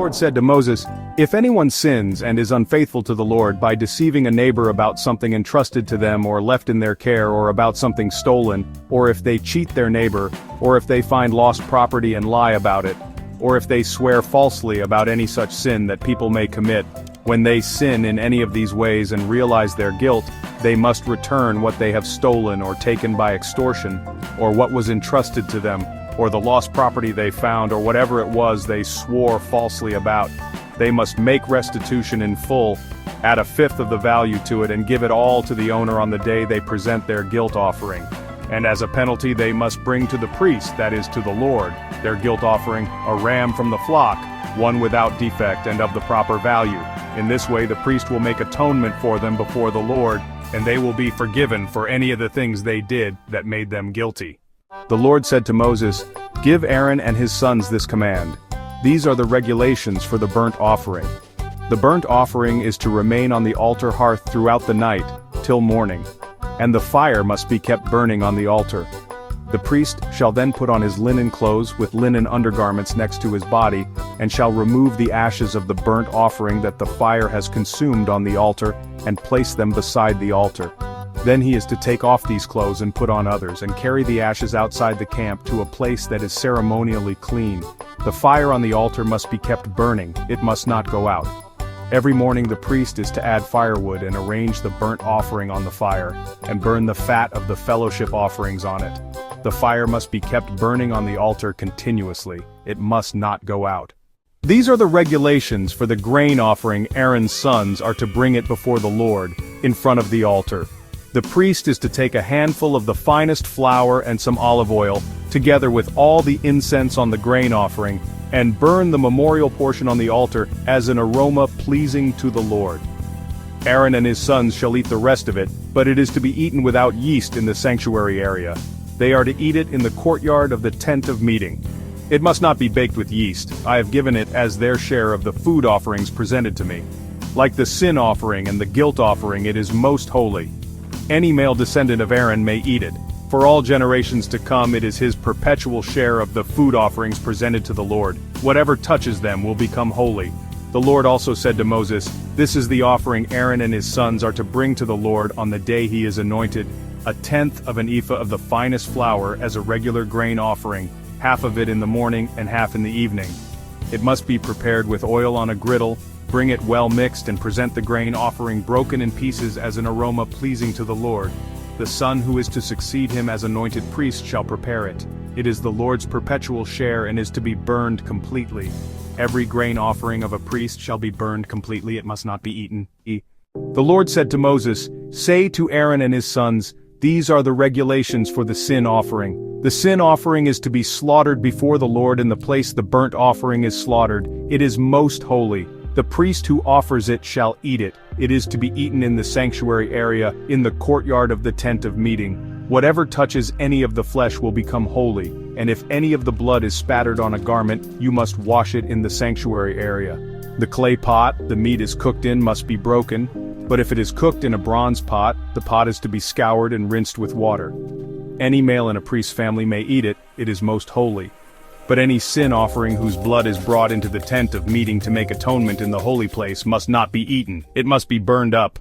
Lord said to Moses, "If anyone sins and is unfaithful to the Lord by deceiving a neighbor about something entrusted to them or left in their care or about something stolen, or if they cheat their neighbor, or if they find lost property and lie about it, or if they swear falsely about any such sin that people may commit, when they sin in any of these ways and realize their guilt, they must return what they have stolen or taken by extortion, or what was entrusted to them, or the lost property they found, or whatever it was they swore falsely about. They must make restitution in full, add a fifth of the value to it and give it all to the owner on the day they present their guilt offering. And as a penalty they must bring to the priest, that is to the Lord, their guilt offering, a ram from the flock, one without defect and of the proper value. In this way the priest will make atonement for them before the Lord, and they will be forgiven for any of the things they did that made them guilty." The Lord said to Moses, "Give Aaron and his sons this command. These are the regulations for the burnt offering. The burnt offering is to remain on the altar hearth throughout the night, till morning, and the fire must be kept burning on the altar. The priest shall then put on his linen clothes with linen undergarments next to his body, and shall remove the ashes of the burnt offering that the fire has consumed on the altar, and place them beside the altar. Then he is to take off these clothes and put on others, and carry the ashes outside the camp to a place that is ceremonially clean. The fire on the altar must be kept burning, it must not go out. Every morning the priest is to add firewood and arrange the burnt offering on the fire, and burn the fat of the fellowship offerings on it. The fire must be kept burning on the altar continuously, it must not go out. These are the regulations for the grain offering. Aaron's sons are to bring it before the Lord, in front of the altar. The priest is to take a handful of the finest flour and some olive oil, together with all the incense on the grain offering, and burn the memorial portion on the altar as an aroma pleasing to the Lord. Aaron and his sons shall eat the rest of it, but it is to be eaten without yeast in the sanctuary area. They are to eat it in the courtyard of the tent of meeting. It must not be baked with yeast. I have given it as their share of the food offerings presented to me. Like the sin offering and the guilt offering, it is most holy. Any male descendant of Aaron may eat it. For all generations to come it is his perpetual share of the food offerings presented to the Lord. Whatever touches them will become holy. The Lord also said to Moses, "This is the offering Aaron and his sons are to bring to the Lord on the day he is anointed, a tenth of an ephah of the finest flour as a regular grain offering, half of it in the morning and half in the evening. It must be prepared with oil on a griddle. Bring it well mixed and present the grain offering broken in pieces as an aroma pleasing to the Lord. The son who is to succeed him as anointed priest shall prepare it. It is the Lord's perpetual share and is to be burned completely. Every grain offering of a priest shall be burned completely, it must not be eaten." The Lord said to Moses, "Say to Aaron and his sons, these are the regulations for the sin offering. The sin offering is to be slaughtered before the Lord in the place the burnt offering is slaughtered. It is most holy. The priest who offers it shall eat it. It is to be eaten in the sanctuary area, in the courtyard of the tent of meeting. Whatever touches any of the flesh will become holy, and if any of the blood is spattered on a garment, you must wash it in the sanctuary area. The clay pot the meat is cooked in must be broken, but if it is cooked in a bronze pot, the pot is to be scoured and rinsed with water. Any male in a priest's family may eat it, it is most holy. But any sin offering whose blood is brought into the tent of meeting to make atonement in the holy place must not be eaten, it must be burned up.